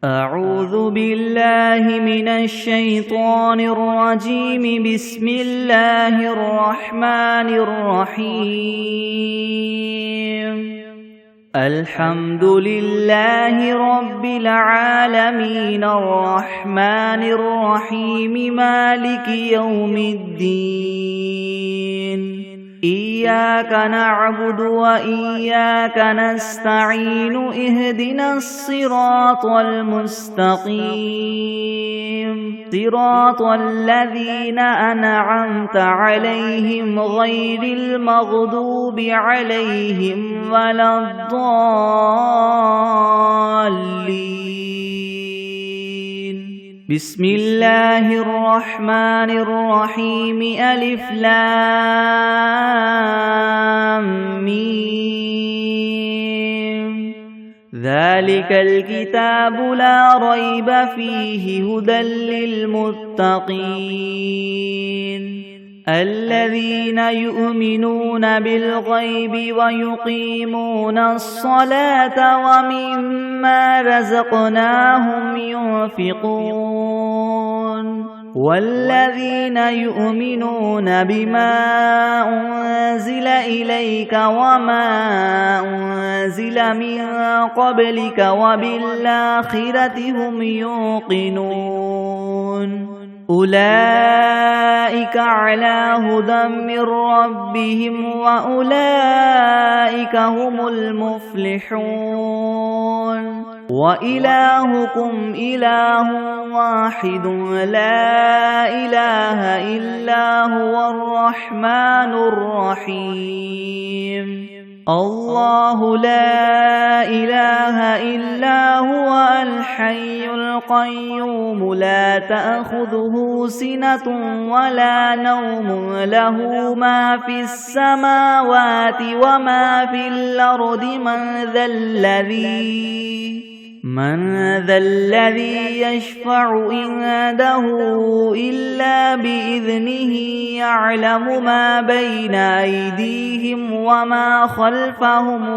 أعوذ بالله من الشيطان الرجيم. بسم الله الرحمن الرحيم. الحمد لله رب العالمين الرحمن الرحيم مالك يوم الدين. إياك نعبد وإياك نستعين. اهدنا الصراط المستقيم صراط الذين أنعمت عليهم غير المغضوب عليهم ولا الضالين. بسم الله الرحمن الرحيم. ألف لام ميم. ذلك الكتاب لا ريب فيه هدى للمتقين الذين يؤمنون بالغيب ويقيمون الصلاة ومما رزقناهم ينفقون والذين يؤمنون بما أنزل إليك وما أنزل من قبلك وبالآخرة هم يوقنون أولئك على هدى من ربهم وأولئك هم المفلحون. وإلهكم إله واحد لا إله إلا هو الرحمن الرحيم. الله لا إله إلا هو الحي القيوم لا تأخذه سنة ولا نوم له ما في السماوات وما في الأرض. من ذا الذي يشفع عنده إلا بإذنه. يعلم ما بين أيديهم وما خلفهم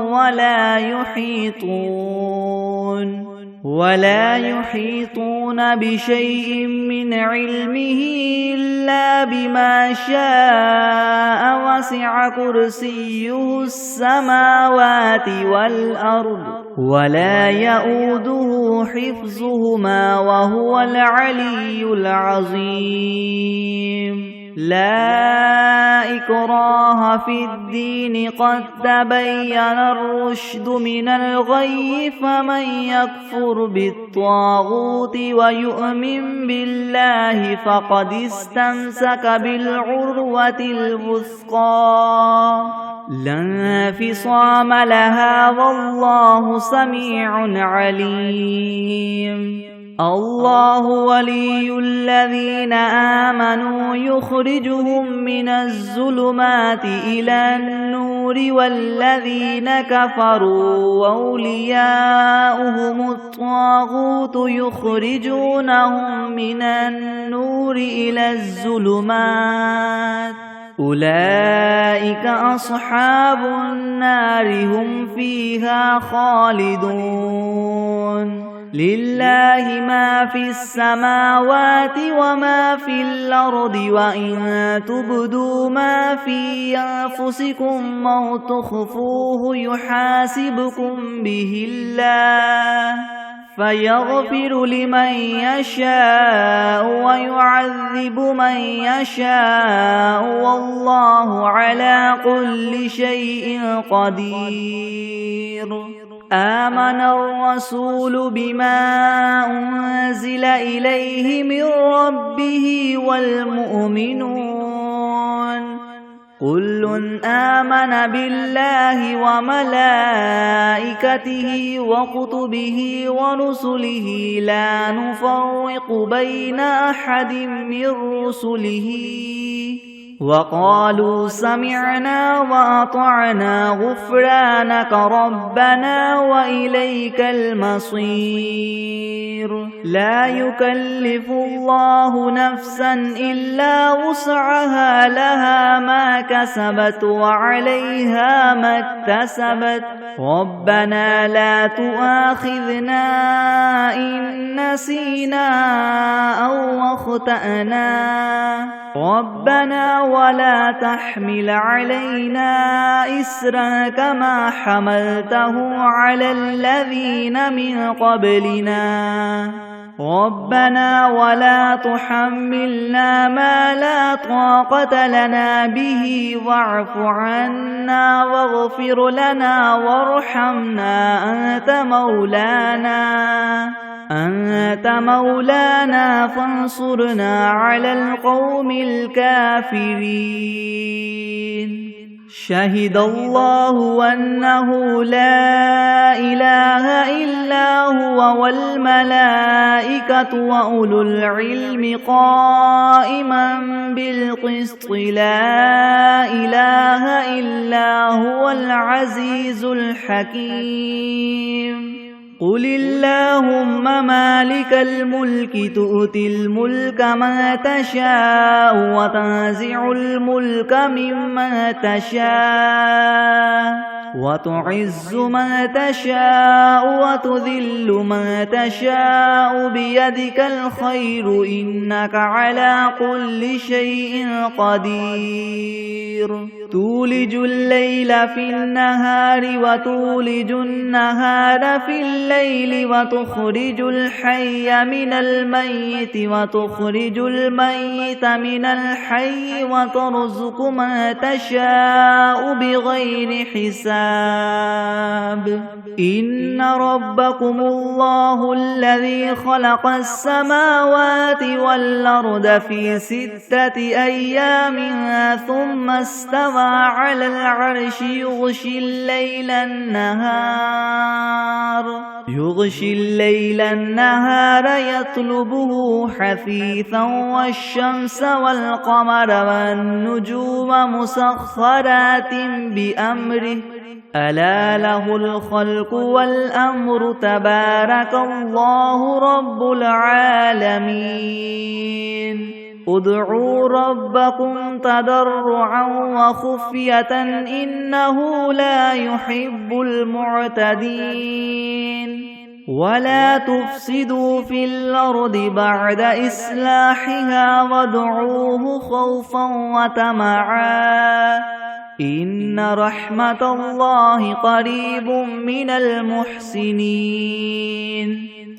ولا يحيطون بشيء من علمه إلا بما شاء. وسع كرسيه السماوات والأرض ولا يؤوده حفظهما وهو العلي العظيم. لا إكراه في الدين قد تبين الرشد من الغي. فمن يكفر بالطاغوت ويؤمن بالله فقد استمسك بالعروة الوثقى لا انفصام لها والله سميع عليم. الله ولي الذين آمنوا يخرجهم من الظلمات إلى النور والذين كفروا أولياؤهم الطاغوت يخرجونهم من النور إلى الظلمات. أولئك أصحاب النار هم فيها خالدون. لله ما في السماوات وما في الأرض. وإن تبدوا ما في أنفسكم أو تخفوه يحاسبكم به الله فيغفر لمن يشاء ويعذب من يشاء والله على كل شيء قدير. آمن الرسول بما أنزل إليه من ربه والمؤمنون كل آمن بالله وملائكته وكتبه ورسله لا نفرق بين أحد من رسله وقالوا سمعنا وأطعنا غفرانك ربنا وإليك المصير. لا يكلف الله نفسا إلا وسعها لها ما كسبت وعليها ما اكتسبت. ربنا لا تؤاخذنا إن نسينا أو أخطأنا ربنا ولا تحمل علينا إسرا كما حملته على الذين من قبلنا ربنا ولا تحملنا ما لا طاقة لنا به واعف عنا واغفر لنا وارحمنا أنت مولانا فانصرنا على القوم الكافرين شهد الله أنه لا إله إلا هو والملائكة وأولو العلم قائما بالقسط لا إله إلا هو العزيز الحكيم قل اللهم مالك الملك تؤتي الملك من تشاء وتنزع الملك ممن تشاء وتعز من تشاء وتذل من تشاء بيدك الخير إنك على كل شيء قدير تولج الليل في النهار وتولج النهار في الليل وتخرج الحي من الميت وتخرج الميت من الحي وترزق من تشاء بغير حساب إن ربكم الله الذي خلق السماوات والأرض في 6 أيام ثم استوى على العرش يغشي الليل النهار يطلبه حثيثا والشمس والقمر والنجوم مسخرات بأمره ألا له الخلق والأمر تبارك الله رب العالمين ادعوا ربكم تضرعا وخفية إنه لا يحب المعتدين ولا تفسدوا في الأرض بعد إصلاحها وادعوه خوفا وطمعا إن رحمة الله قريب من المحسنين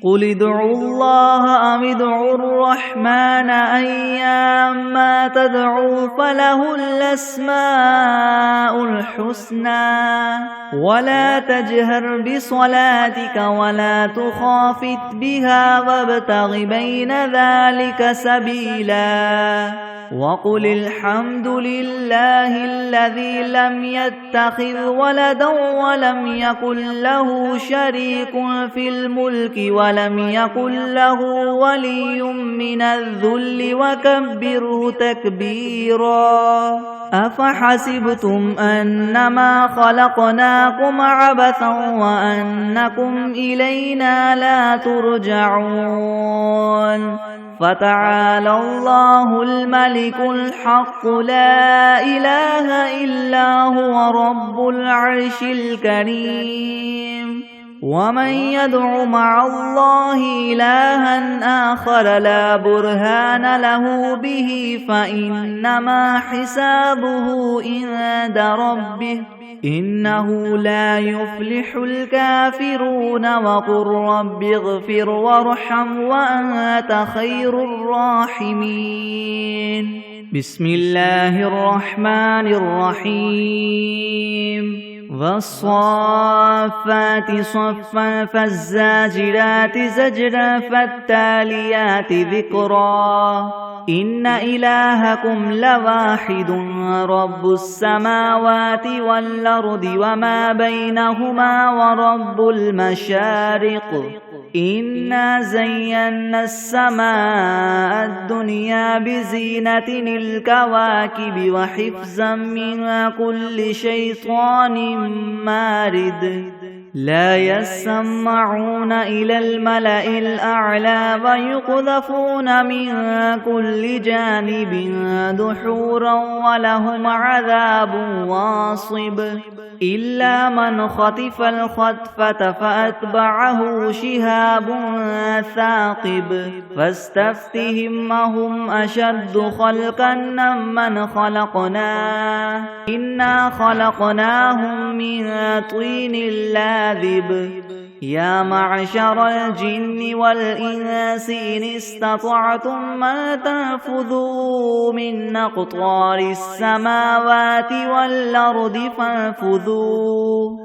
قل ادعوا الله أم ادعوا الرحمن أيما تدعوا فله الأسماء الحسنى ولا تجهر بصلاتك ولا تخافت بها وابتغ بين ذلك سبيلا وقل الحمد لله الذي لم يتخذ ولدا ولم يكن له شريك في الملك ولم يكن له ولي من الذل وكبره تكبيرا أفحسبتم أنما خلقناكم عبثا وأنكم إلينا لا ترجعون فتعالى الله الملك الحق لا إله إلا هو رب العرش الكريم ومن يدع مع الله إلها آخر لا برهان له به فإنما حسابه عند ربه إنه لا يفلح الكافرون وقل رب اغفر وارحم وأنت خير الراحمين بسم الله الرحمن الرحيم والصافات صفا فالزاجرات زجرا فالتاليات ذكرا إن إلهكم لواحد رب السماوات والأرض وما بينهما ورب المشارق إنا زينا السماء الدنيا بزينة الكواكب وحفظا من كل شيطان مارد لا يسمعون إلى الملأ الأعلى ويقذفون من كل جانب دحورا ولهم عذاب واصب إلا من خطف الخطفة فأتبعه شهاب ثاقب فاستفتهم أهم أشد خلقا ممن خلقنا إنا خلقناهم من طين لاذب يا معشر الجن والإنس إن استطعتم أن تنفذوا من أقطار السماوات والأرض فانفذوا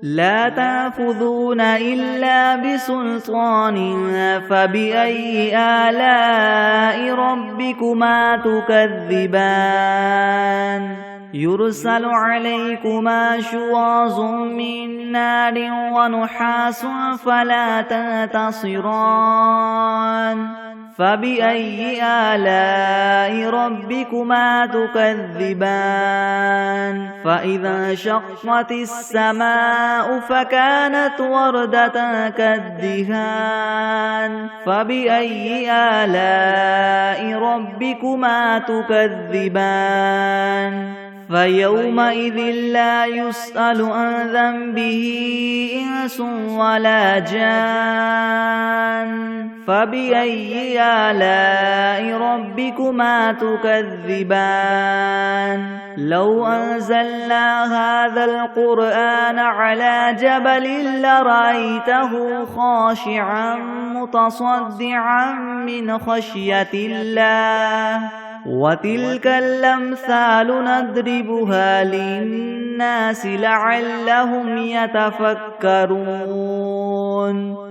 لا تنفذون إلا بسلطان فبأي آلاء ربكما تكذبان يرسل عليكما شواظ من نار ونحاس فلا تنتصران فبأي آلاء ربكما تكذبان فإذا انشقت السماء فكانت وردة كالدهان فبأي آلاء ربكما تكذبان فيومئذ لا يسأل عن ذنبه إنس ولا جان فبأي آلاء ربكما تكذبان لو أنزلنا هذا القرآن على جبل لرأيته خاشعا متصدعا من خشية الله وتلك الأمثال نضربها للناس لعلهم يتفكرون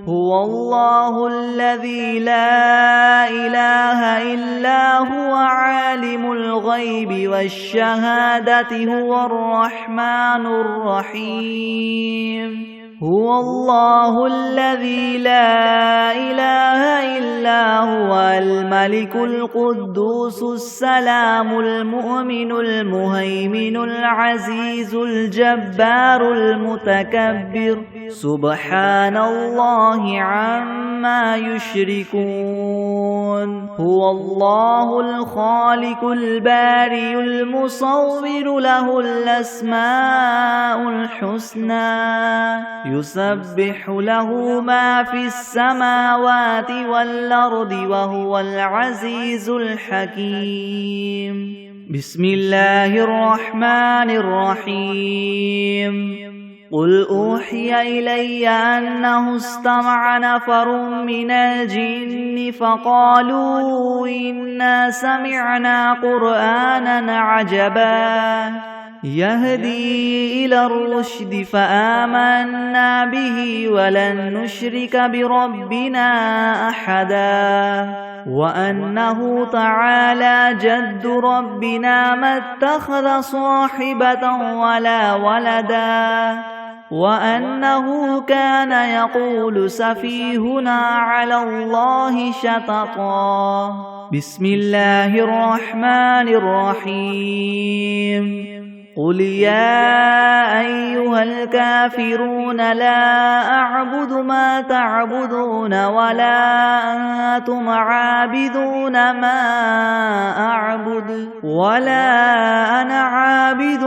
هو الله الذي لا إله إلا هو عالم الغيب والشهادة هو الرحمن الرحيم هو الله الذي لا إله إلا هو الملك القدوس السلام المؤمن المهيمن العزيز الجبار المتكبر سبحان الله عما يشركون هو الله الخالق البارئ المصور له الأسماء الحسنى يسبح له ما في السماوات والأرض وهو العزيز الحكيم بسم الله الرحمن الرحيم قل أوحي إلي أنه استمع نفر من الجن فقالوا إنا سمعنا قرآنا عجبا يهدي إلى الرشد فآمنا به ولن نشرك بربنا أحدا وأنه تعالى جد ربنا ما اتخذ صاحبة ولا ولدا وأنه كان يقول سفيهنا على الله شططا بسم الله الرحمن الرحيم قل يا أيها الكافرون لا أعبد ما تعبدون ولا أنتم عابدون ما أعبد ولا أنا عابد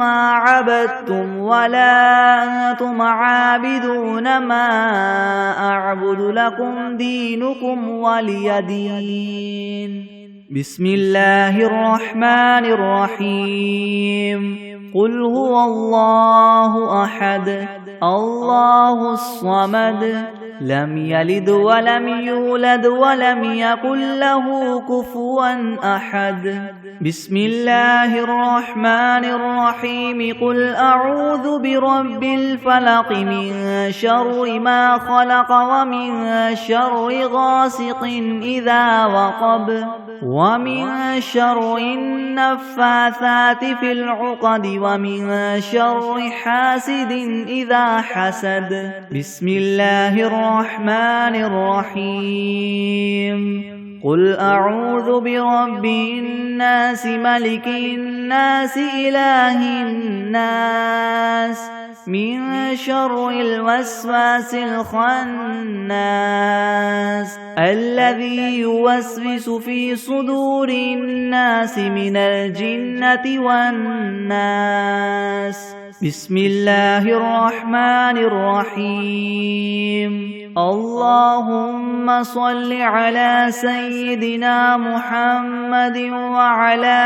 ما عبدتم ولا أنتم عابدون ما أعبد لكم دينكم ولي دين بسم الله الرحمن الرحيم قل هو الله أحد الله الصمد لم يلد ولم يولد ولم يكن له كفوا أحد بسم الله الرحمن الرحيم قل أعوذ برب الفلق من شر ما خلق ومن شر غاسق إذا وقب ومن شر النفاثات في العقد ومن شر حاسد إذا حسد بسم الله الرحمن الرحيم قل أعوذ برب الناس ملك الناس إله الناس من شر الوسواس الخناس الذي يوسوس في صدور الناس من الجنة والناس. بسم الله الرحمن الرحيم. اللهم صل على سيدنا محمد وعلى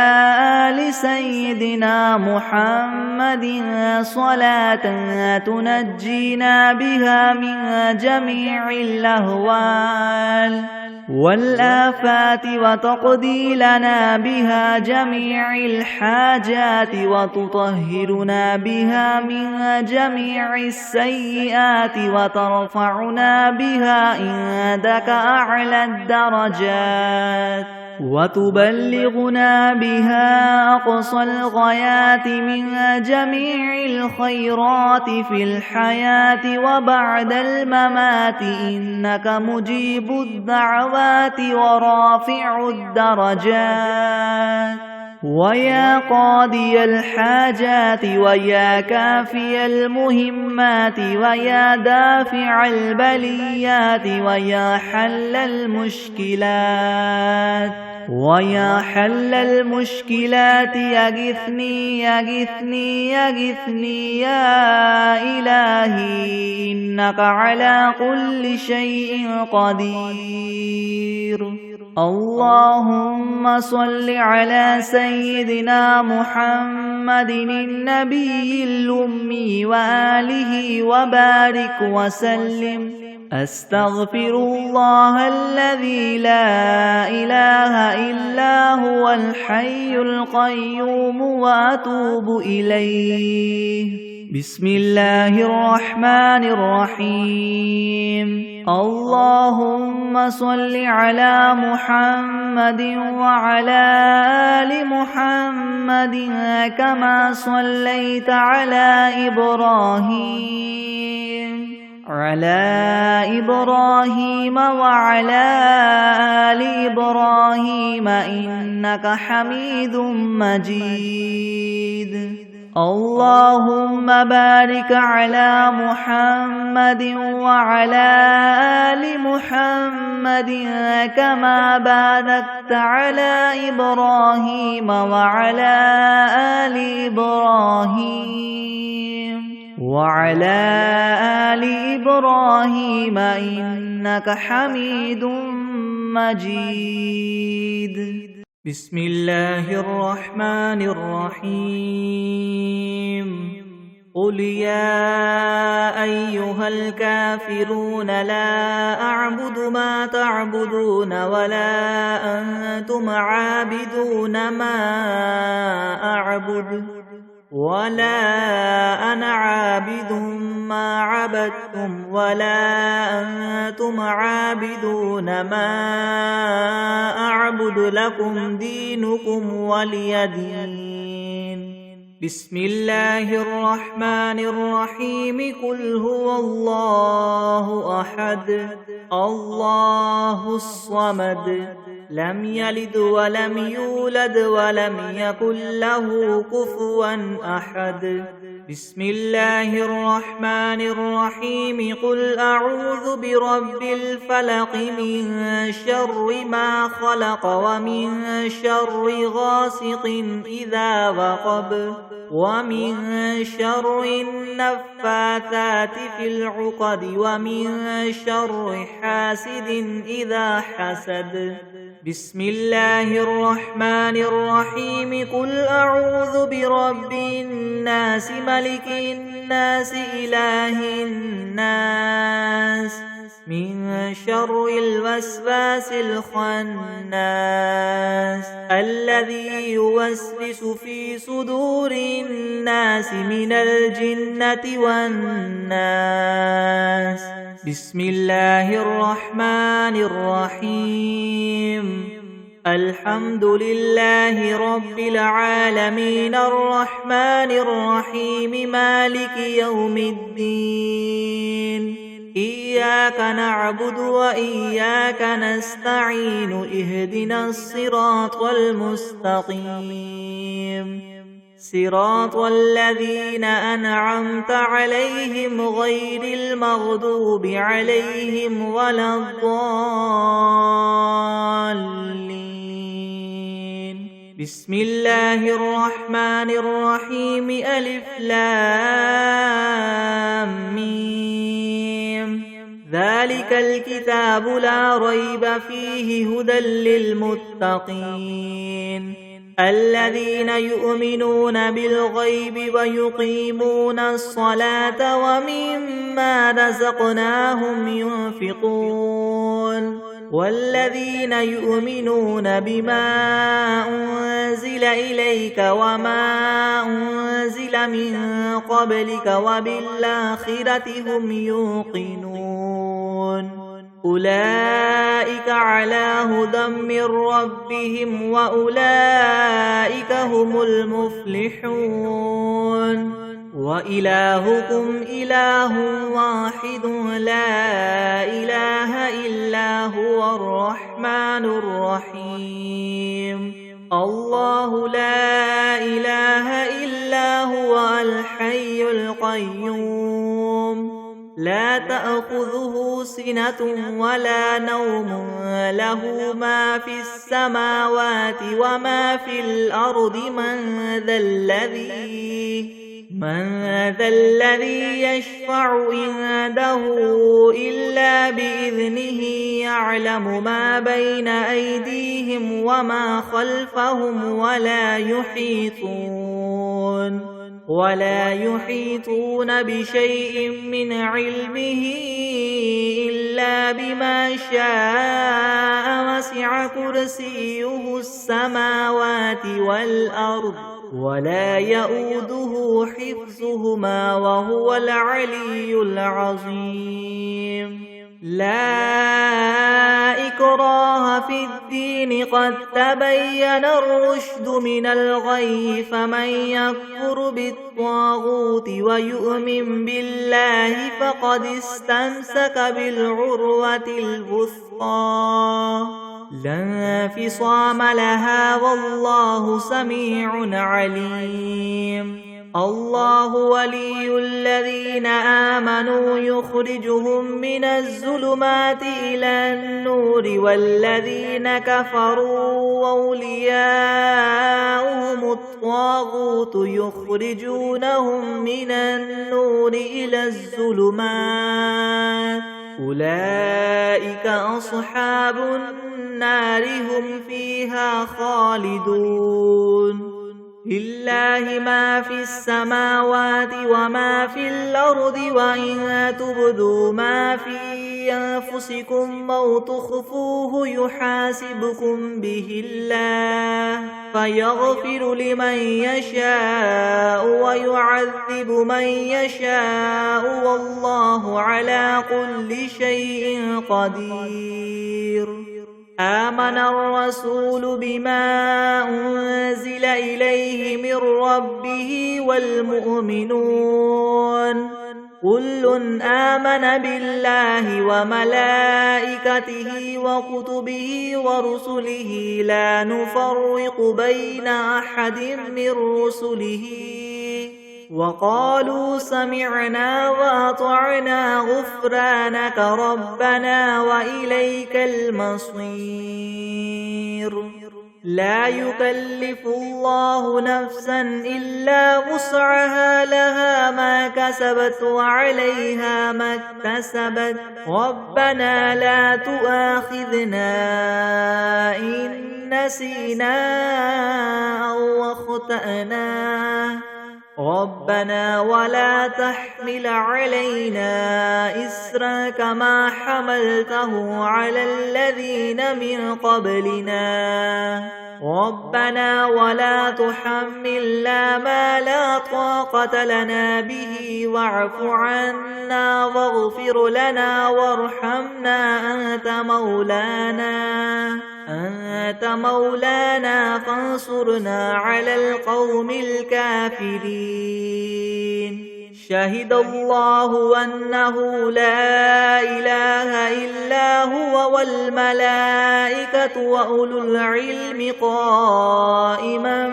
آل سيدنا محمد صلاة تنجينا بها من جميع الأهوال والآفات وتقضي لنا بها جميع الحاجات وتطهرنا بها من جميع السيئات وترفعنا بها عندك أعلى الدرجات وتبلغنا بها أقصى الغايات من جميع الخيرات في الحياة وبعد الممات إنك مجيب الدعوات ورافع الدرجات ويا قاضي الحاجات ويا كافي المهمات ويا دافع البليات ويا حل المشكلات يغثني يا إلهي إنك على كل شيء قدير. اللهم صل على سيدنا محمد النبي الأمي وآله وبارك وسلم. أستغفر الله الذي لا إله إلا هو الحي القيوم وأتوب إليه. بسم الله الرحمن الرحيم. اللهم صل على محمد وعلى آل محمد كما صليت على إبراهيم وعلى آل إبراهيم إنك حميد مجيد. اللهم بارك على محمد وعلى آل محمد كما باركت على إبراهيم وعلى آل إبراهيم إنك حميد مجيد. بسم الله الرحمن الرحيم. قل يا أيها الكافرون لا أعبد ما تعبدون ولا أنتم عابدون ما أعبد ولا أنا عابد ما عبدتم ولا أنتم عابدون ما أعبد لكم دينكم ولي دين. بسم الله الرحمن الرحيم. قل هو الله أحد الله الصمد لم يلد ولم يولد ولم يكن له كفوا أحد. بسم الله الرحمن الرحيم. قل أعوذ برب الفلق من شر ما خلق ومن شر غاسق إذا وقب ومن شر النفاثات في العقد ومن شر حاسد إذا حسد. بسم الله الرحمن الرحيم. قل أعوذ برب الناس ملك الناس إله الناس من شر الوسواس الخناس الذي يوسوس في صدور الناس من الجنة والناس. بسم الله الرحمن الرحيم. الحمد لله رب العالمين الرحمن الرحيم مالك يوم الدين. إياك نعبد وإياك نستعين اهدنا الصراط المستقيم صراط الذين أنعمت عليهم غير المغضوب عليهم ولا الضالين. بسم الله الرحمن الرحيم ألف لام ميم ذلك الكتاب لا ريب فيه هدى للمتقين الذين يؤمنون بالغيب ويقيمون الصلاة ومما رزقناهم ينفقون والذين يؤمنون بما أنزل إليك وما أنزل من قبلك وبالآخرة هم يوقنون أولئك على هدى من ربهم وأولئك هم المفلحون وإلهكم إله واحد لا إله إلا هو الرحمن الرحيم الله لا إله إلا هو الحي القيوم لا تأخذه سنة ولا نوم له ما في السماوات وما في الأرض من ذا الذي يشفع عنده إلا بإذنه يعلم ما بين أيديهم وما خلفهم ولا يحيطون بشيء من علمه إلا بما شاء وسع كرسيه السماوات والأرض ولا يؤوده حفظهما وهو العلي العظيم لا إكراه في الدين قد تبين الرشد من الغي فمن يكفر بالطاغوت ويؤمن بالله فقد استمسك بالعروة الوثقى لا انفصام لها والله سميع عليم الله ولي الذين آمنوا يخرجهم من الظلمات إلى النور والذين كفروا أولياؤهم الطاغوت يخرجونهم من النور إلى الظلمات أولئك أصحاب النار هم فيها خالدون لله ما في السماوات وما في الأرض وإن تبدوا ما في أنفسكم أو تخفوه يحاسبكم به الله فيغفر لمن يشاء ويعذب من يشاء والله على كل شيء قدير آمن الرسول بما أنزل إليه من ربه والمؤمنون كل آمن بالله وملائكته وكتبه ورسله لا نفرق بين أحد من رسله وقالوا سمعنا وأطعنا غفرانك ربنا وإليك المصير لا يكلف الله نفسا إلا وسعها لها ما كسبت وعليها ما اكتسبت ربنا لا تؤاخذنا إن نسينا أو أخطأنا ربنا ولا تحمل علينا إسرا كما حملته على الذين من قبلنا ربنا ولا تحملنا ما لا طاقة لنا به واعف عنا واغفر لنا وارحمنا أنت مولانا فانصرنا على القوم الكافرين شهد الله أنه لا إله إلا هو والملائكة وأولو العلم قائما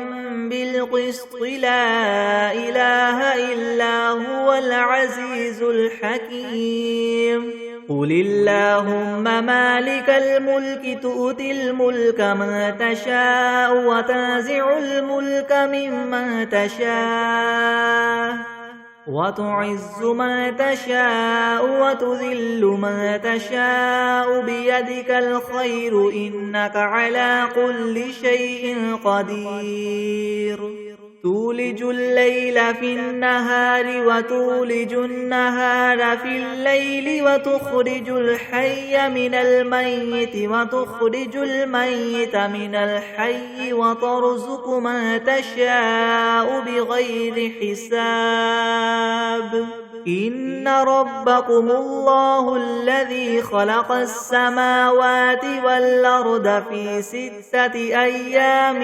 بالقسط لا إله إلا هو العزيز الحكيم قل اللهم مالك الملك تؤتي الملك من تشاء وتنزع الملك ممن تشاء وتعز من تشاء وتذل من تشاء بيدك الخير إنك على كل شيء قدير تولج الليل في النهار وتولج النهار في الليل وتخرج الحي من الميت وتخرج الميت من الحي وترزق من تشاء بغير حساب إن ربكم الله الذي خلق السماوات والأرض في 6 أيام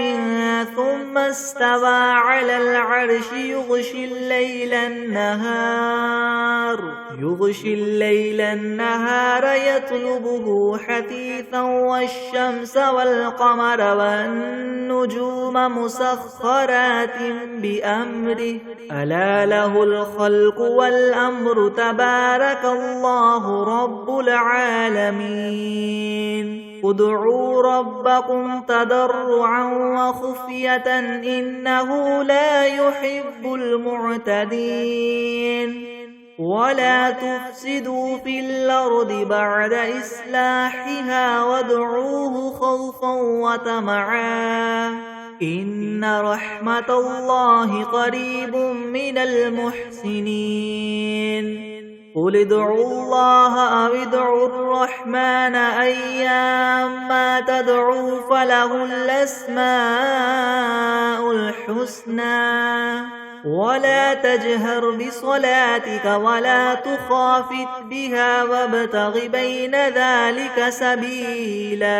ثم استوى على العرش يغشي الليل النهار يطلبه حثيثا والشمس والقمر والنجوم مسخرات بأمره ألا له الخلق والأمر تبارك الله رب العالمين ادعوا ربكم تضرعا وخفية إنه لا يحب المعتدين ولا تفسدوا في الأرض بعد إصلاحها وادعوه خوفا وطمعا إن رحمة الله قريب من المحسنين قل ادعوا الله أو ادعوا الرحمن أيما تدعوا فله الأسماء الحسنى ولا تجهر بصلاتك ولا تخافت بها وابتغ بين ذلك سبيلا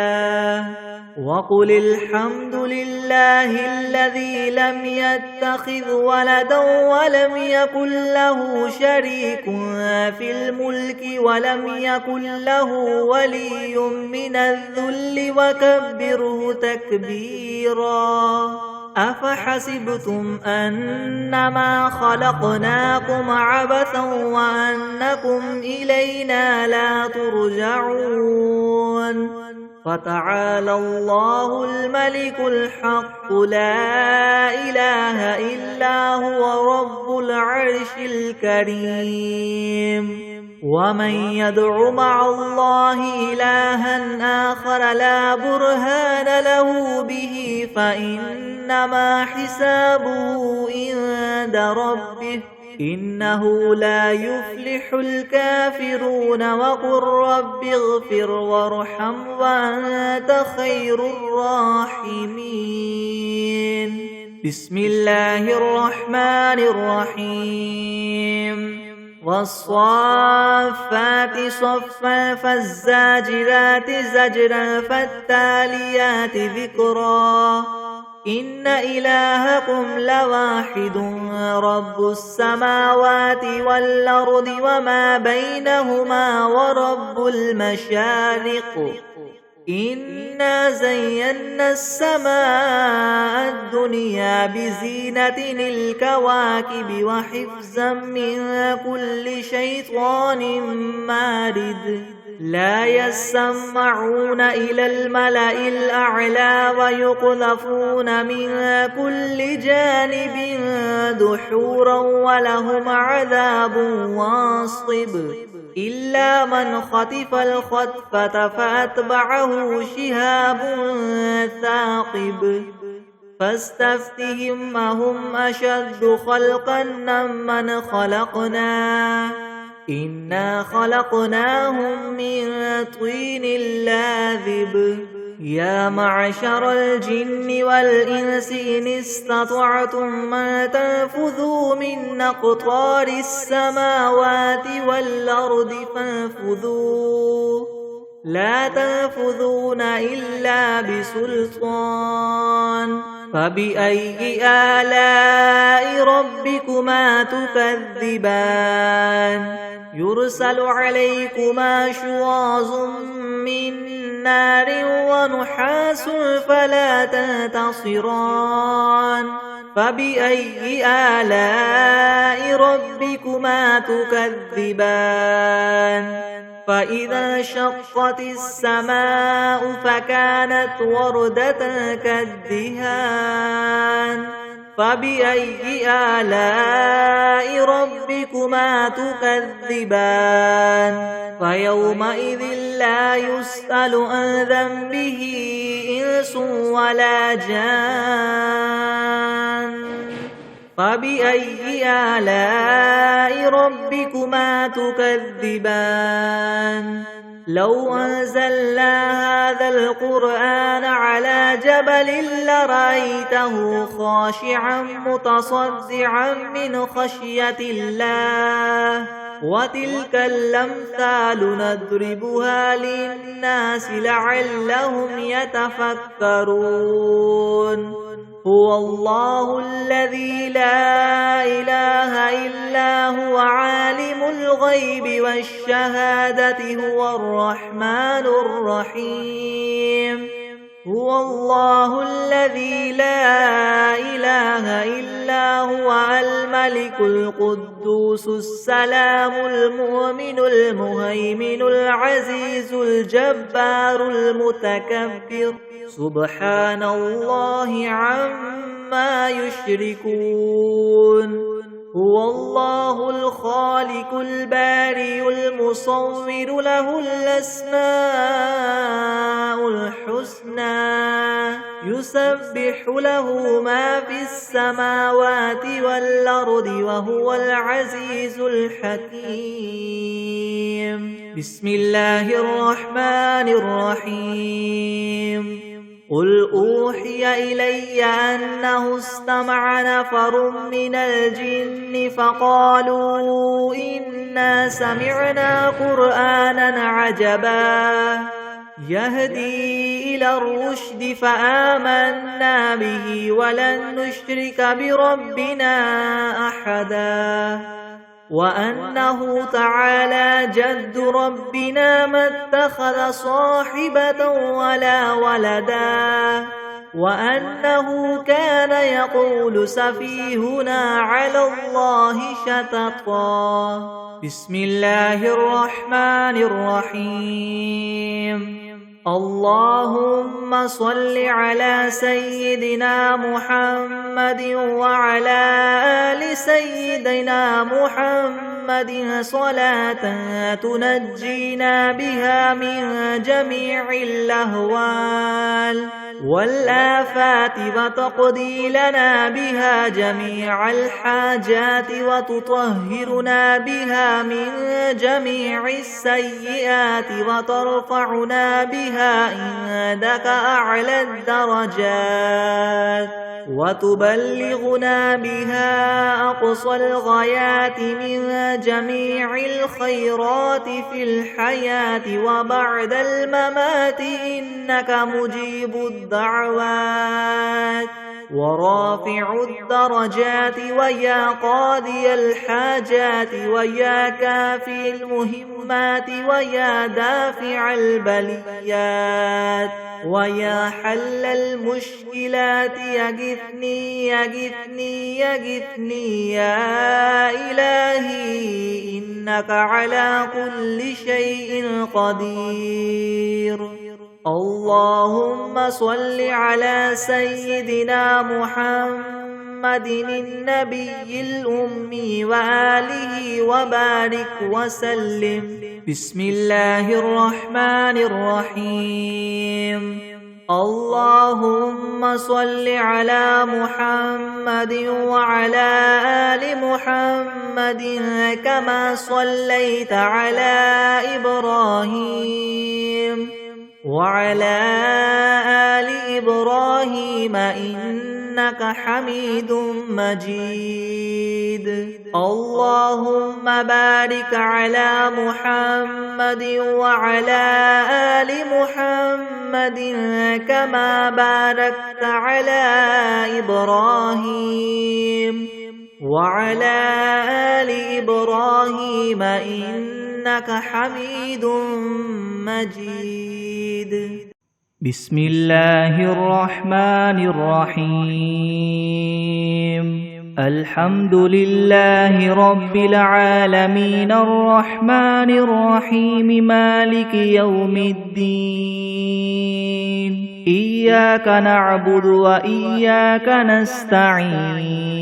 وقل الحمد لله الذي لم يتخذ ولدا ولم يكن له شريك في الملك ولم يكن له ولي من الذل وكبره تكبيرا أفحسبتم أنما خلقناكم عبثا وأنكم إلينا لا ترجعون فتعالى الله الملك الحق لا إله إلا هو رب العرش الكريم ومن يدع مع الله إلها آخر لا برهان له به فإنما حسابه عند ربه إنه لا يفلح الكافرون وقل رب اغفر وارحم وأنت خير الراحمين بسم الله الرحمن الرحيم والصافات صفا فالزاجرات زجرا فالتاليات ذكرا إن إلهكم لواحد رب السماوات والأرض وما بينهما ورب المشارق إنا زينا السماء الدنيا بزينة الكواكب وحفظا من كل شيطان مارد لا يسمعون إلى الملأ الأعلى ويقذفون من كل جانب دحورا ولهم عذاب واصب إلا من خطف الخطفة فأتبعه شهاب ثاقب فاستفتهم أهم أشد خلقا ممن خلقنا إنا خلقناهم من طين لاذب يا معشر الجن والإنس إن استطعتم أن تنفذوا من أقطار السماوات والأرض فانفذوا لا تنفذون إلا بسلطان فبأي آلاء ربكما تكذبان يرسل عليكما شواظ من نار ونحاس فلا تنتصران فبأي آلاء ربكما تكذبان فإذا انشقت السماء فكانت وردة كالدهان فبأي آلاء ربكما تكذبان فيومئذ لا يسأل عن ذنبه إنس ولا جان فبأي آلاء ربكما تكذبان لو أنزلنا هذا القرآن على جبل لرأيته خاشعا متصدعا من خشية الله وتلك الأمثال نضربها للناس لعلهم يتفكرون هو الله الذي لا إله إلا هو عالم الغيب والشهادة هو الرحمن الرحيم هو الله الذي لا إله إلا هو الملك القدوس السلام المؤمن المهيمن العزيز الجبار المتكبر سبحان الله عما يشركون هو الله الخالق البارئ المصور له الأسماء الحسنى يسبح له ما في السماوات والأرض وهو العزيز الحكيم بسم الله الرحمن الرحيم قل أوحي إلي أنه استمع نفر من الجن فقالوا إنا سمعنا قرآنا عجبا يهدي إلى الرشد فآمنا به ولن نشرك بربنا أحدا وأنه تعالى جد ربنا ما اتخذ صاحبة ولا ولدا وأنه كان يقول سفيهنا على الله شططا بسم الله الرحمن الرحيم اللهم صل على سيدنا محمد وعلى آل سيدنا محمد صلاة تنجينا بها من جميع الأهوال والآفات وتقضي لنا بها جميع الحاجات وتطهرنا بها من جميع السيئات وترفعنا بها عندك أعلى الدرجات وتبلغنا بها أقصى الغايات من جميع الخيرات في الحياة وبعد الممات إنك مجيب الدعوات ورافع الدرجات ويا قاضي الحاجات ويا كافي المهمات ويا دافع البليات ويا حل المشكلات يغثني يغثني يغثني يا إلهي إنك على كل شيء قدير اللهم صل على سيدنا محمد النبي الأمي وآله وبارك وسلم بسم الله الرحمن الرحيم اللهم صل على محمد وعلى آل محمد كما صليت على إبراهيم وعلى آل إبراهيم إنك حميد مجيد اللهم بارك على محمد وعلى آل محمد كما باركت على إبراهيم وعلى آل إبراهيم إنك حميد مجيد بسم الله الرحمن الرحيم الحمد لله رب العالمين الرحمن الرحيم مالك يوم الدين إياك نعبد وإياك نستعين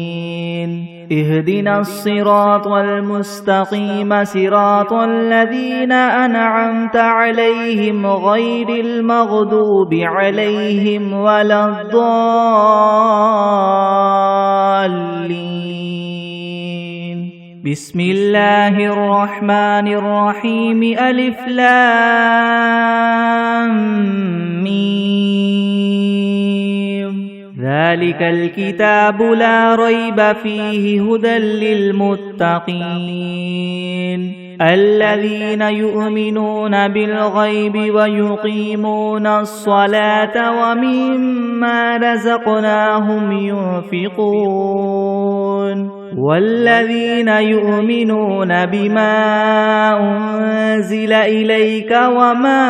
اهدنا الصراط المستقيم صراط الذين أنعمت عليهم غير المغضوب عليهم ولا الضالين بسم الله الرحمن الرحيم ألف لام ميم ذلك الكتاب لا ريب فيه هدى للمتقين الذين يؤمنون بالغيب ويقيمون الصلاة ومما رزقناهم ينفقون والذين يؤمنون بما أنزل إليك وما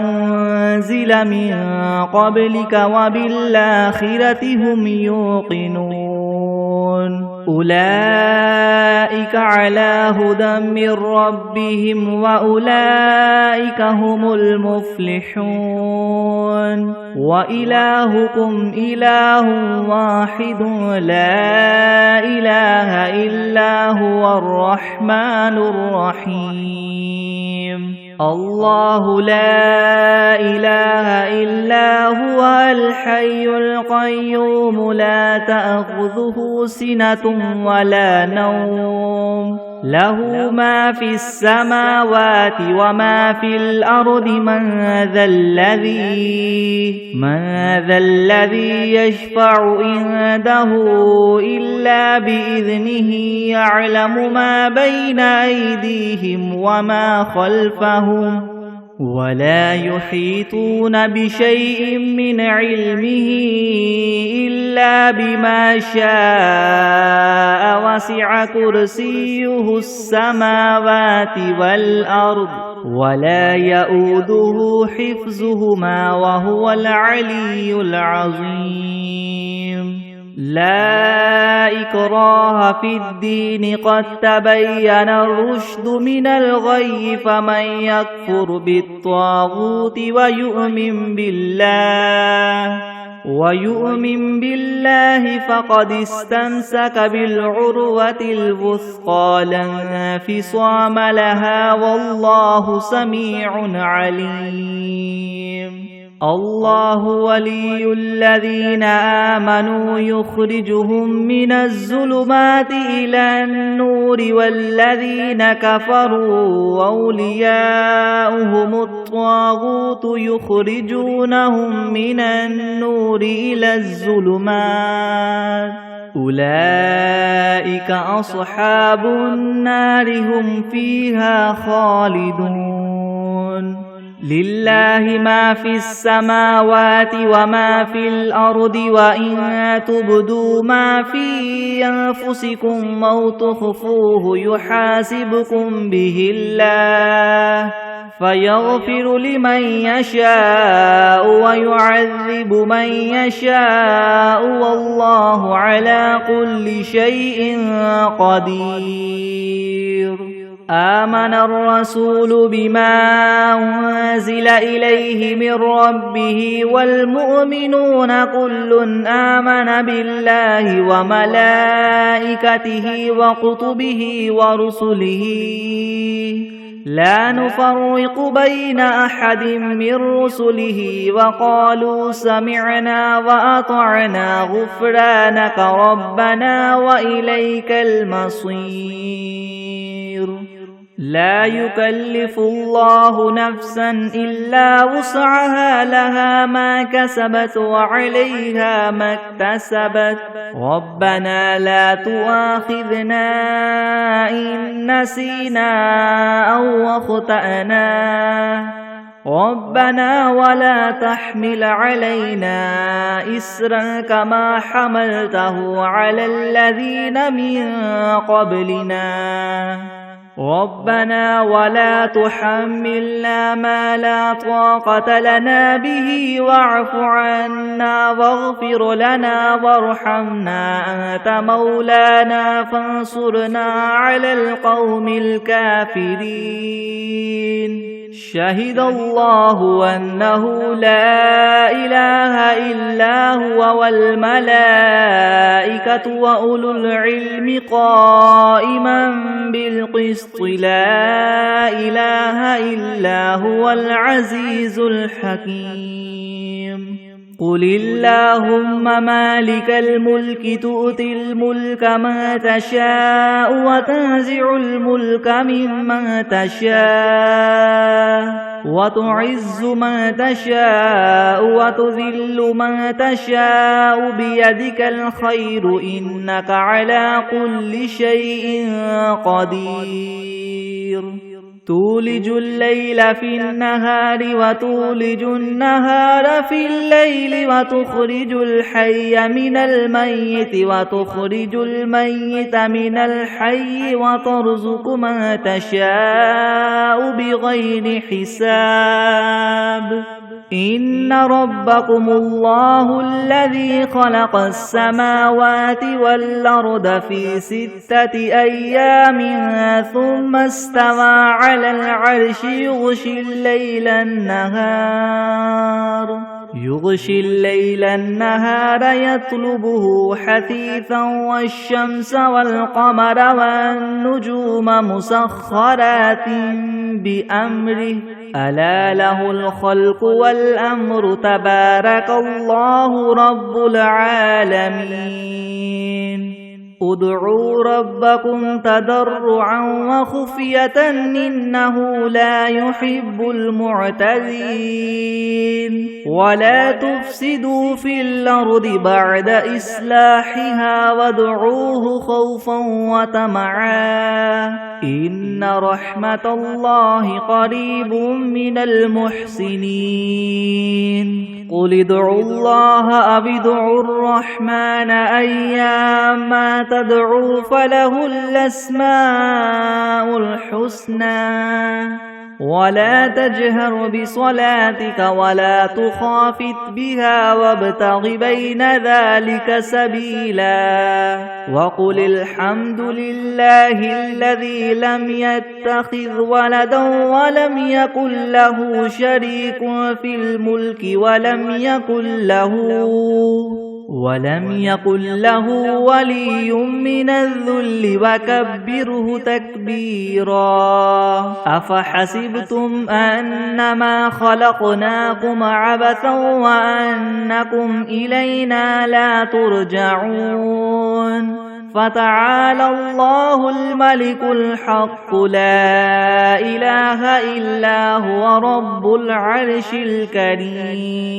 أنزل من قبلك وبالآخرة هم يوقنون أولئك على هدى من ربهم وأولئك هم المفلحون وإلهكم إله واحد لا إله إلا هو الرحمن الرحيم الله لا إله إلا هو الحي القيوم لا تأخذه سنة ولا نوم له ما في السماوات وما في الأرض من ذا الذي يشفع عنده إلا بإذنه يعلم ما بين أيديهم وما خلفهم ولا يحيطون بشيء من علمه إلا بما شاء وسع كرسيه السماوات والأرض ولا يؤوده حفظهما وهو العلي العظيم لا إكراه في الدين قد تبين الرشد من الغي فمن يكفر بالطاغوت ويؤمن بالله فقد استمسك بالعروة الوثقى لا انفصام لها والله سميع عليم الله ولي الذين آمنوا يخرجهم من الظلمات إلى النور والذين كفروا أولياؤهم الطاغوت يخرجونهم من النور إلى الظلمات أولئك أصحاب النار هم فيها خالدون لله ما في السماوات وما في الأرض وإن تبدوا ما في أنفسكم أو تخفوه يحاسبكم به الله فيغفر لمن يشاء ويعذب من يشاء والله على كل شيء قدير آمن الرسول بما أنزل إليه من ربه والمؤمنون كل آمن بالله وملائكته وكتبه ورسله لا نفرق بين أحد من رسله وقالوا سمعنا وأطعنا غفرانك ربنا وإليك المصير لا يكلف الله نفسا إلا وسعها لها ما كسبت وعليها ما اكتسبت ربنا لا تؤاخذنا إن نسينا أو أخطأنا ربنا ولا تحمل علينا إسرا كما حملته على الذين من قبلنا ربنا ولا تحملنا ما لا طاقة لنا به واعف عنا واغفر لنا وارحمنا أنت مولانا فانصرنا على القوم الكافرين شهد الله أنه لا إله إلا هو والملائكة وأولو العلم قائما بالقسط لا إله إلا هو العزيز الحكيم قل اللهم مالك الملك تؤتي الملك من تشاء وتنزع الملك ممن تشاء وتعز من تشاء وتذل من تشاء بيدك الخير إنك على كل شيء قدير تولج الليل في النهار وتولج النهار في الليل وتخرج الحي من الميت وتخرج الميت من الحي وترزق من تشاء بغير حساب إن ربكم الله الذي خلق السماوات والأرض في 6 أيام ثم استوى على العرش يغشي الليل النهار يطلبه حثيثا والشمس والقمر والنجوم مسخرات بأمره ألا له الخلق والأمر تبارك الله رب العالمين ادعوا ربكم تضرعا وخفية إنه لا يحب المعتدين ولا تفسدوا في الأرض بعد إصلاحها وادعوه خوفا وطمعا إن رحمة الله قريب من المحسنين قل ادعوا الله أو ادعوا الرحمن أيما تدعوا فله الأسماء الحسنى ولا تجهر بصلاتك ولا تخافت بها وابتغ بين ذلك سبيلا وقل الحمد لله الذي لم يتخذ ولدا ولم يكن له شريك في الملك ولم يكن له ولي من الذل وكبره تكبيرا أفحسبتم أنما خلقناكم عبثا وأنكم إلينا لا ترجعون فتعالى الله الملك الحق لا إله إلا هو رب العرش الكريم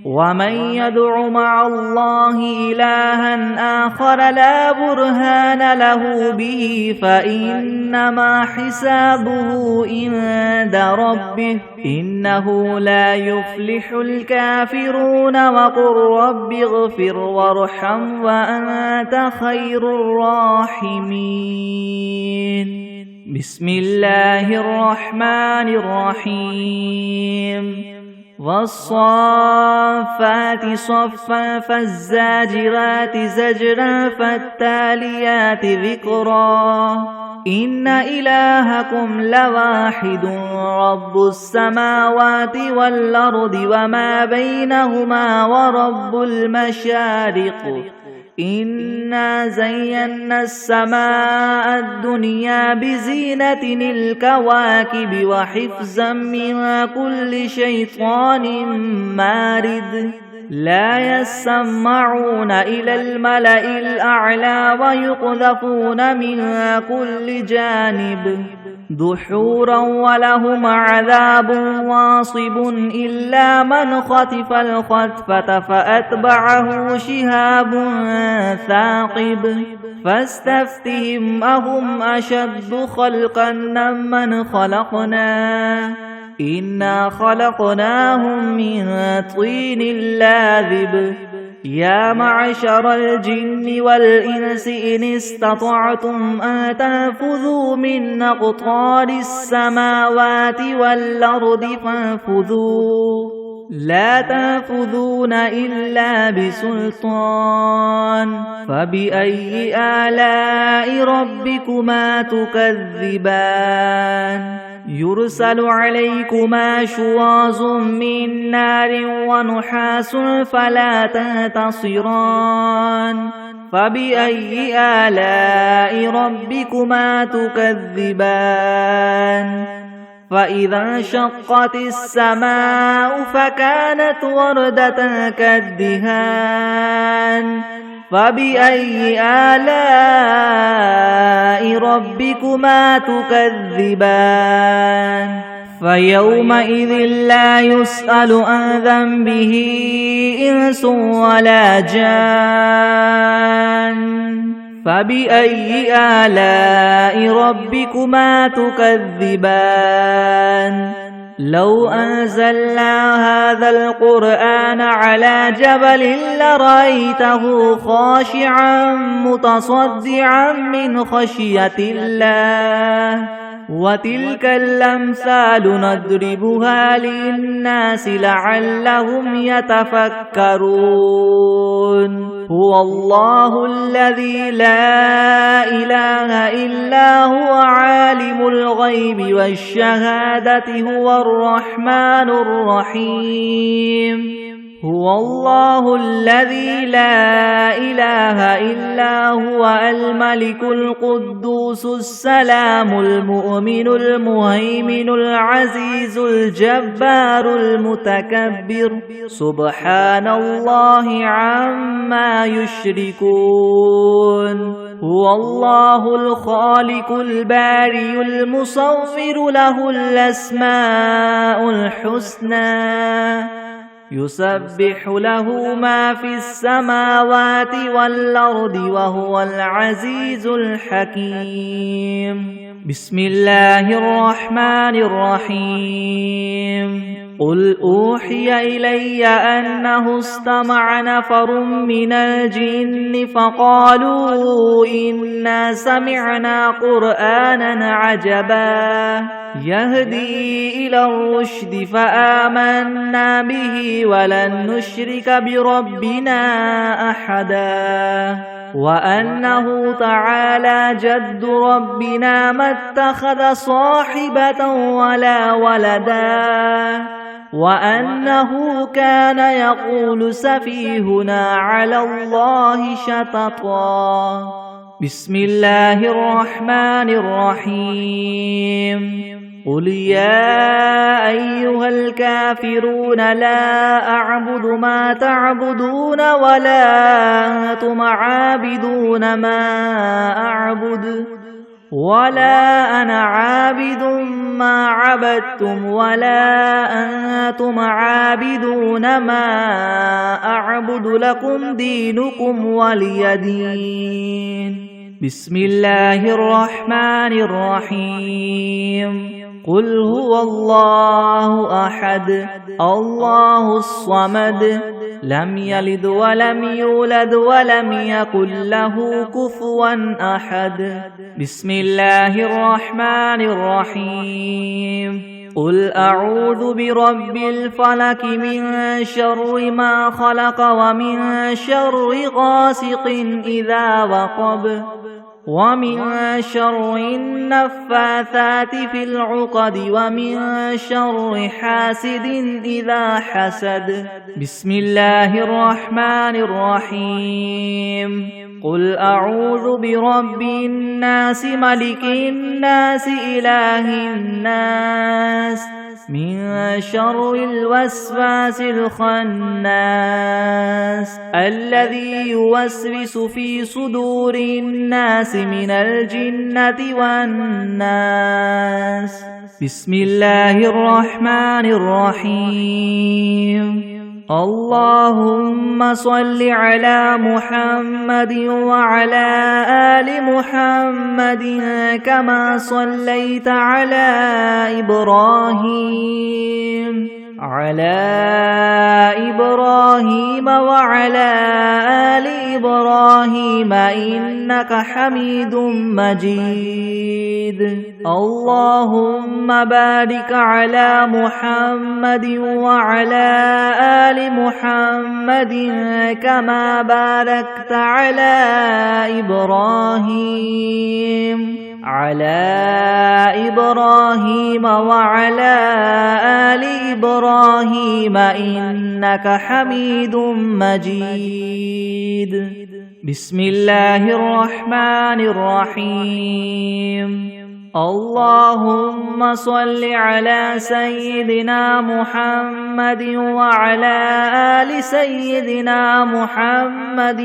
ومن يدع مع الله إلها آخر لا برهان له به فإنما حسابه عند ربه إنه لا يفلح الكافرون وقل رب اغفر وارحم وأنت خير الراحمين بسم الله الرحمن الرحيم والصافات صفا فالزاجرات زجرا فالتاليات ذكرا إن إلهكم لواحد رب السماوات والأرض وما بينهما ورب المشارق إنا زينا السماء الدنيا بزينة الكواكب وحفظا من كل شيطان مارد لا يسمعون إلى الملأ الأعلى ويقذفون من كل جانب دحورا ولهم عذاب واصب إلا من خطف الخطفة فأتبعه شهاب ثاقب فاستفتهم أهم أشد خلقا ممن خلقنا إنا خلقناهم من طين لاذب يا معشر الجن والإنس إن استطعتم أن تنفذوا من أقطار السماوات والأرض فانفذوا لا تنفذون إلا بسلطان فبأي آلاء ربكما تكذبان يرسل عليكما شواظ من نار ونحاس فلا تنتصران فبأي آلاء ربكما تكذبان فإذا انشقت السماء فكانت وردة كالدهان فبأي آلاء ربكما تكذبان فيومئذ لا يسأل عن ذنبه إنس ولا جان فبأي آلاء ربكما تكذبان لو أنزلنا هذا القرآن على جبل لرأيته خاشعا متصدعا من خشية الله وتلك الأمثال نضربها للناس لعلهم يتفكرون هو الله الذي لا إله إلا هو عالم الغيب والشهادة هو الرحمن الرحيم هو الله الذي لا إله إلا هو الملك القدوس السلام المؤمن المهيمن العزيز الجبار المتكبر سبحان الله عما يشركون هو الله الخالق الباري المصور له الأسماء الحسنى يسبح له ما في السماوات والأرض وهو العزيز الحكيم بسم الله الرحمن الرحيم قل أوحي إلي أنه استمع نفر من الجن فقالوا إنا سمعنا قرآنا عجبا يهدي إلى الرشد فآمنا به ولن نشرك بربنا أحدا وأنه تعالى جد ربنا ما اتخذ صاحبة ولا ولدا وأنه كان يقول سفيهنا على الله شططا بسم الله الرحمن الرحيم قل يا أيها الكافرون لا أعبد ما تعبدون ولا أنتم عابدون ما أعبد ولا أنا عابد ما عبدتم ولا أنتم عابدون ما أعبد لكم دينكم ولي دين بسم الله الرحمن الرحيم قل هو الله أحد الله الصمد لم يلد ولم يولد ولم يكن له كفوا أحد بسم الله الرحمن الرحيم قل أعوذ برب الفلك من شر ما خلق ومن شر غاسق إذا وقب ومن شر النفاثات في العقد ومن شر حاسد إذا حسد بسم الله الرحمن الرحيم قل أعوذ برب الناس ملك الناس إله الناس من شر الوسواس الخناس الذي يوسوس في صدور الناس من الجنة والناس بسم الله الرحمن الرحيم اللهم صل على محمد وعلى آل محمد كما صليت على إبراهيم وعلى وعلى آل إبراهيم إنك حميد مجيد. اللهم بارك على محمد وعلى آل محمد كما باركت على إبراهيم وعلى آل إبراهيم إنك حميد مجيد. بسم الله الرحمن الرحيم. اللهم صل على سيدنا محمد وعلى آل سيدنا محمد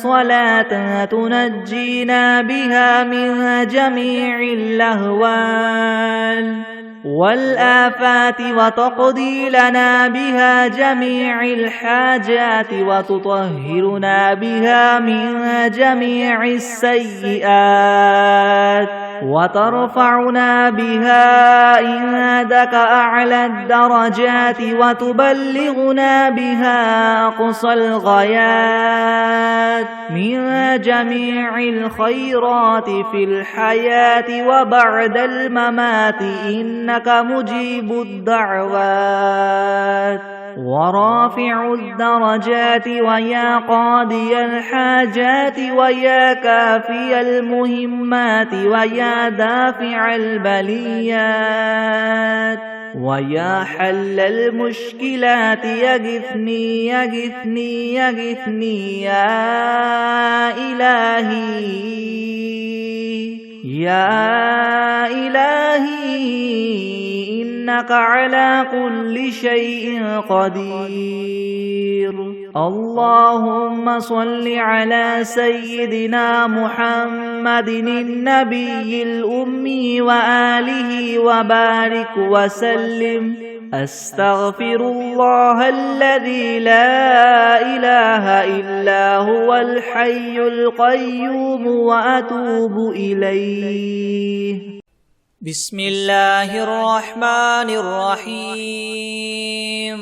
صلاة تنجينا بها من جميع اللهوان والآفات وتقضي لنا بها جميع الحاجات وتطهرنا بها من جميع السيئات وترفعنا بها عندك أعلى الدرجات وتبلغنا بها أقصى الغايات من جميع الخيرات في الحياة وبعد الممات إنك مجيب الدعوات ورافع الدرجات ويا قاضي الحاجات ويا كافي المهمات ويا دافع البليات ويا حل المشكلات يغثني يغثني يغثني يا إلهي إنك على كل شيء قدير. اللهم صل على سيدنا محمد النبي الأمي وآله وبارك وسلم. أستغفر الله الذي لا إله إلا هو الحي القيوم وأتوب إليه. بسم الله الرحمن الرحيم.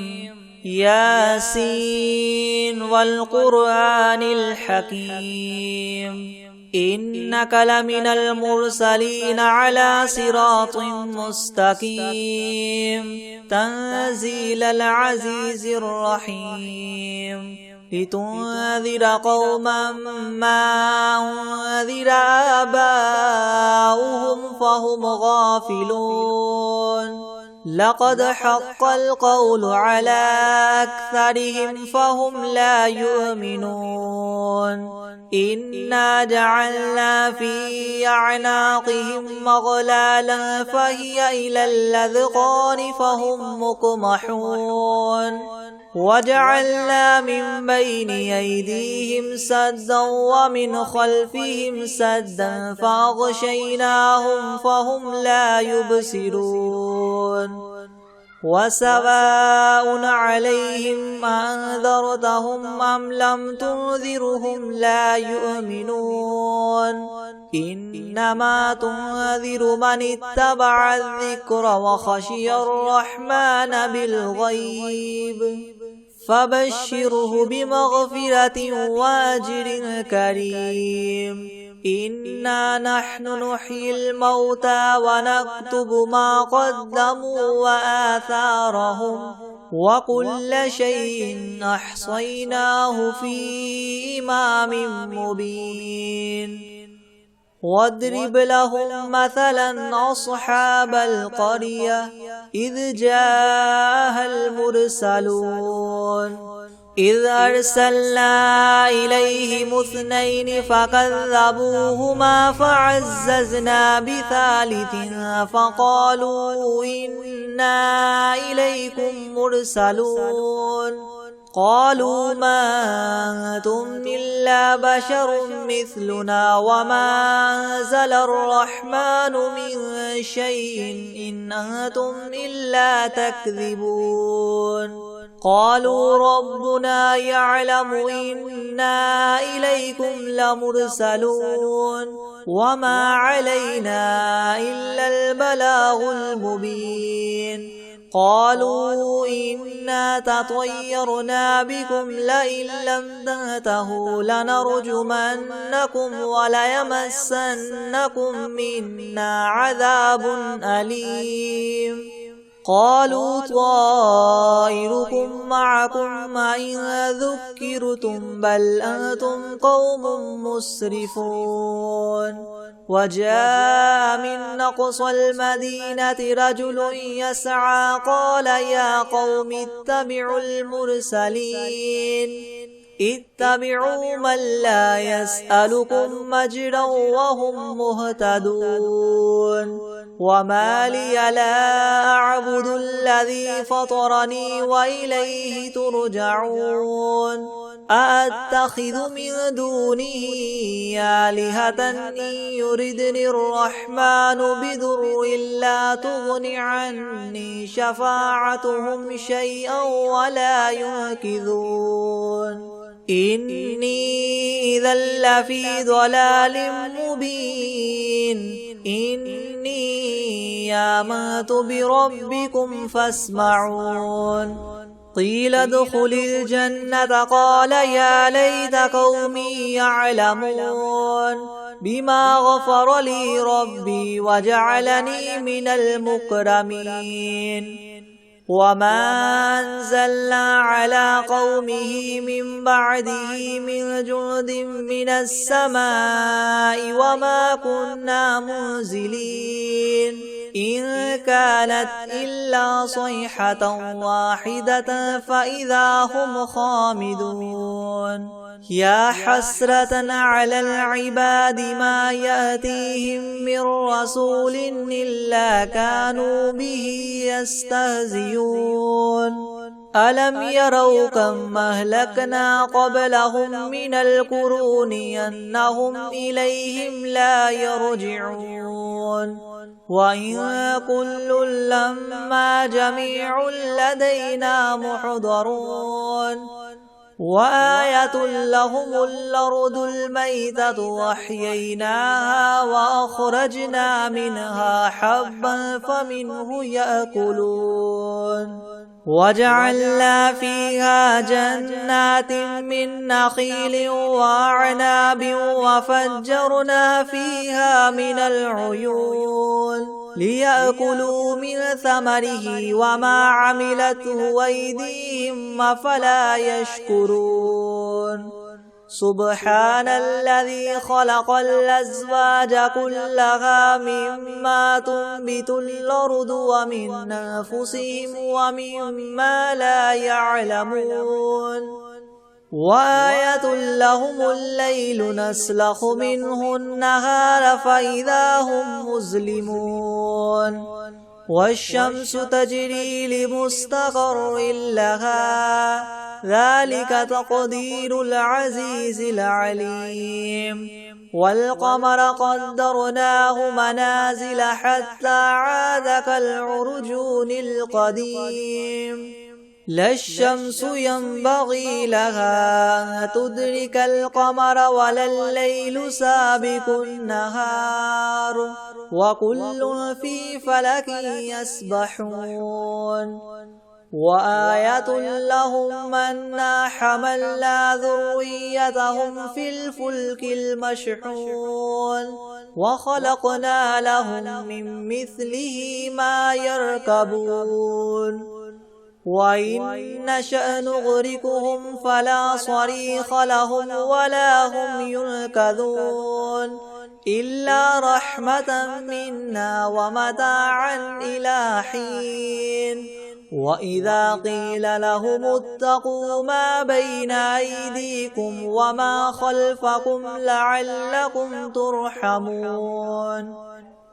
ياسين والقرآن الحكيم إنك لمن المرسلين على صراط مستقيم تنزيل العزيز الرحيم لتنذر قوما ما أنذر آباؤهم فهم غافلون. لقد حق القول على أكثرهم فهم لا يؤمنون. إنا جعلنا في أعناقهم مغلالا فهي إلى الأذقان فهم مقمحون. وجعلنا من بين أيديهم سدا ومن خلفهم سدا فأغشيناهم فهم لا يبصرون. وسواء عليهم أنذرتهم أم لم تنذرهم لا يؤمنون. إنما تنذر من اتبع الذكر وخشي الرحمن بالغيب فبشره بمغفرة وأجر كريم. إنا نحن نحيي الموتى ونكتب ما قدموا وآثارهم وكل شيء أحصيناه في إمام مبين. واضرب لهم مثلا أصحاب القرية إذ جاءها المرسلون إذ أرسلنا إليهم 2 فكذبوهما فعززنا بثالث فقالوا إنا إليكم مرسلون. قالوا ما أنتم إلا بشر مثلنا وما أنزل الرحمن من شيء إن أنتم إلا تكذبون. قالوا ربنا يعلم إنا إليكم لمرسلون وما علينا إلا البلاغ المبين. قالوا إنا تطيرنا بكم لئن لم تنتهوا لنرجمنكم وليمسنكم منا عذاب أليم قالوا طائركم معكم إن ذكرتم بل أنتم قوم مسرفون وجاء من أقصى المدينة رجل يسعى قال يا قوم اتبعوا المرسلين اتبعوا من لا يسألكم مجرا وهم مهتدون وما لي لا أعبد الذي فطرني وإليه ترجعون أأتخذ من دونه آلهة إن يردني الرحمن بضر لا تغن عني شفاعتهم شيئا ولا ينقذون إني إذا لفي ضلال مبين إني آمنت بربكم فاسمعون قيل ادخل الجنة قال يا ليت قومي يعلمون بما غفر لي ربي وجعلني من المكرمين وما أنزلنا على قومه من بعده من جند من السماء وما كنا منزلين إن كانت إلا صيحة واحدة فإذا هم خامدون يا حسرة على العباد ما يأتيهم من رسول إلا كانوا به يستهزئون ألم يروا كم أهلكنا قبلهم من القرون أنهم إليهم لا يرجعون وإن كل لما جميع لدينا محضرون وآية لهم الأرض الميتة وأحييناها وأخرجنا منها حبا فمنه يأكلون وجعلنا فيها جنات من نخيل وأعناب وفجرنا فيها من العيون ليأكلوا من ثمره وما عملته أيديهم أفلا يشكرون سبحان الذي خلق الأزواج كلها مما تنبت الأرض ومن أنفسهم ومما لا يعلمون وآية لهم الليل نسلخ منه النهار فإذا هم مظلمون والشمس تجري لمستقر لها ذلك تقدير العزيز العليم والقمر قدرناه منازل حتى عاد كالعرجون القديم لا الشمس ينبغي لها أن تدرك القمر ولا الليل سابق النهار وكل في فلك يسبحون وآية لهم أنا حملنا ذريتهم في الفلك المشحون وخلقنا لهم من مثله ما يركبون وإن نشأ نغرقهم فلا صريخ لهم ولا هم ينقذون إلا رحمة منا ومتاعا إلى حين وإذا قيل لهم اتقوا ما بين أيديكم وما خلفكم لعلكم ترحمون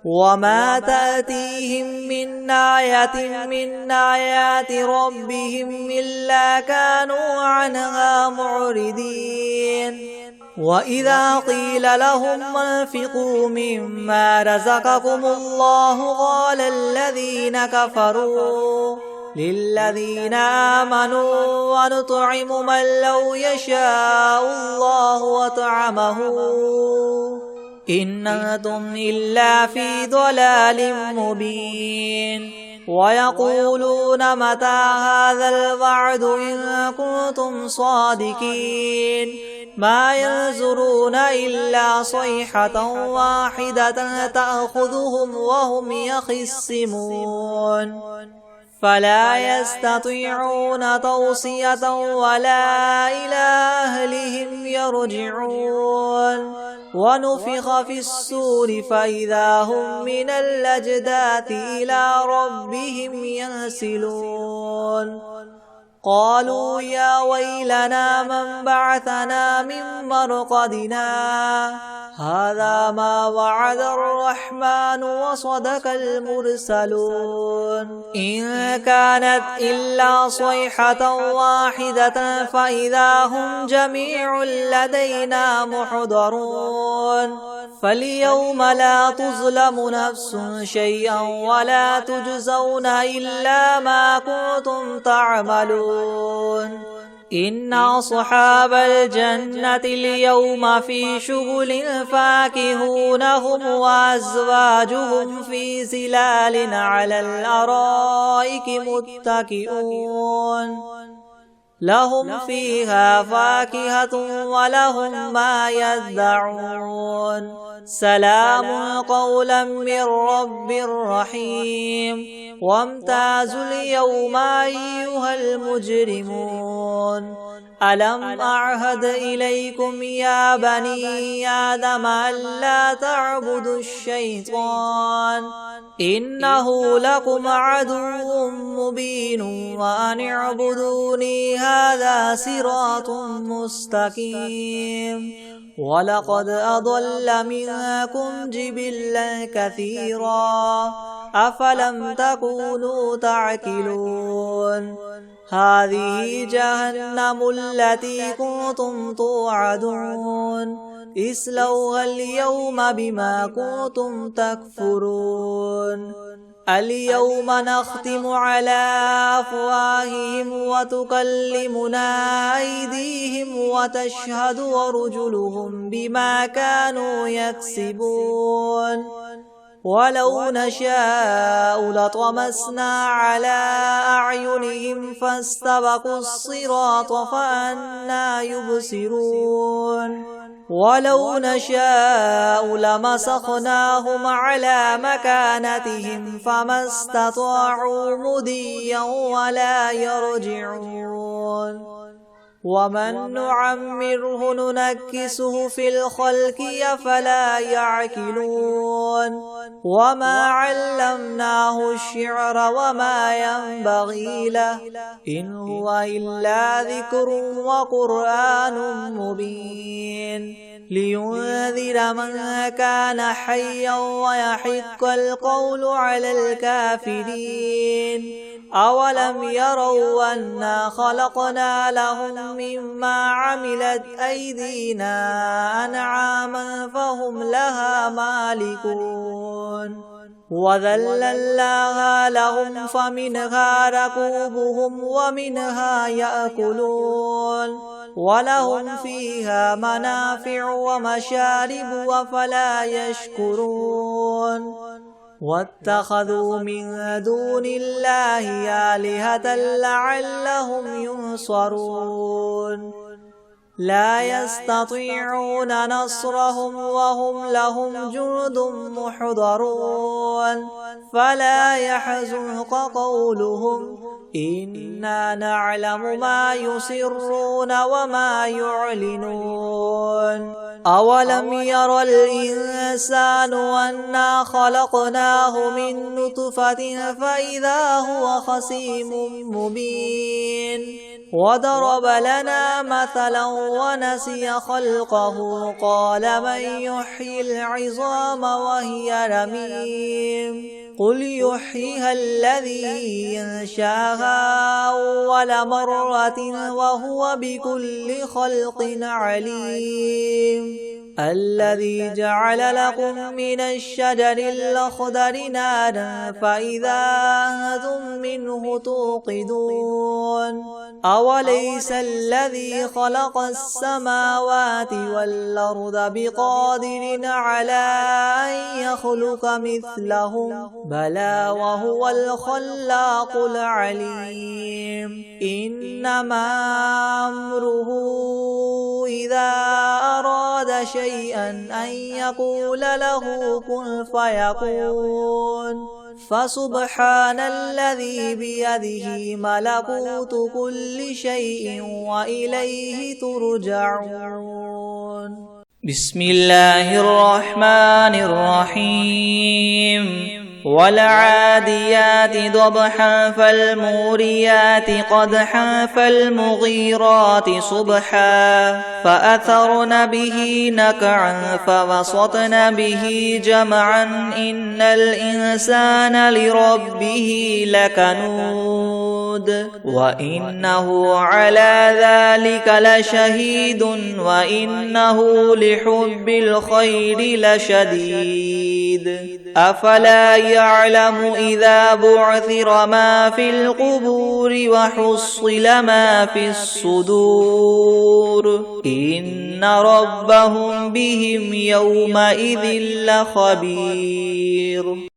وما تأتيهم من آية من آيات ربهم إلا كانوا عنها معرضين وإذا قيل لهم انفقوا مما رزقكم الله قال الذين كفروا للذين آمنوا ونطعم من لو يشاء الله أطعمه إن أنتم إلا في ضلال مبين ويقولون متى هذا الوعد إن كنتم صادقين ما ينظرون إلا صيحة واحدة تأخذهم وهم يخصمون فلا يستطيعون توصية ولا إلى أهلهم يرجعون ونفخ في الصور فإذا هم من الأجداث إلى ربهم ينسلون قالوا يا ويلنا من بعثنا من مرقدنا هذا ما وعد الرحمن وصدق المرسلون إن كانت إلا صيحة واحدة فإذا هم جميع لدينا محضرون فاليوم لا تظلم نفس شيئا ولا تجزون إلا ما كنتم تعملون إن أصحاب الجنة اليوم في شغل فاكهون هم وأزواجهم في ظلال على الأرائك متكئون لهم فيها فاكهة ولهم ما يدعون سلام قولا من رب رحيم وامتازوا اليوم أيها المجرمون ألم أعهد إليكم يا بني آدم ألا تعبدوا الشيطان إنه لكم عدو مبين وأن اعبدوني هذا صراط مستقيم ولقد أضل منكم جبلا كثيرا أفلم تكونوا تعقلون هذه جهنم التي كنتم توعدون اصلوها اليوم بما كنتم تكفرون اليوم نختم على أفواههم وتكلمنا أيديهم وتشهد أرجلهم بما كانوا يكسبون ولو نشاء لطمسنا على أعينهم فاستبقوا الصراط فأنى يبصرون ولو نشاء لمسخناهم على مكانتهم فما استطاعوا مضيا ولا يرجعون ومن نعمره ننكسه في الخلق أفلا يعقلون وما علمناه الشعر وما ينبغي له إن هو إلا ذكر وقرآن مبين لينذر من كان حيا ويحق القول على الكافرين أولم يروا أنا خلقنا لهم مما عملت أيدينا أنعاما فهم لها مالكون وذللناها لهم فمنها ركوبهم ومنها يأكلون ولهم فيها منافع ومشارب وفلا يشكرون واتخذوا من دون الله آلهة لعلهم ينصرون لا يستطيعون نصرهم وهم لهم جند محضرون فلا يحزنك قولهم إنا نعلم ما يسرون وما يعلنون أولم ير الإنسان أنا خلقناه من نطفة فإذا هو خصيم مبين وضرب لنا مثلا ونسي خلقه قال من يحيي العظام وهي رميم قل يحييها الذي ينشاها أول مرة وهو بكل خلق عليم الذي جعل لكم من الشجر الأخضر نارا فإذا أنتم منه توقدون أوليس الذي خلق السماوات والأرض بقادر على أن يخلق مثلهم بلى وهو الخلاق العليم إنما أمره إذا أراد شيئا أن يقول له كن فيكون فسبحان الذي بيده ملكوت كل شيء وإليه ترجعون بسم الله الرحمن الرحيم والعاديات ضبحا فالموريات قدحا فالمغيرات صبحا فأثرن به نقعا فوسطن به جمعا إن الإنسان لربه لكنود وإنه على ذلك لشهيد وإنه لحب الخير لشديد أفلا يعلم إذا بعثر ما في القبور وحصل ما في الصدور إن ربهم بهم يومئذ لخبير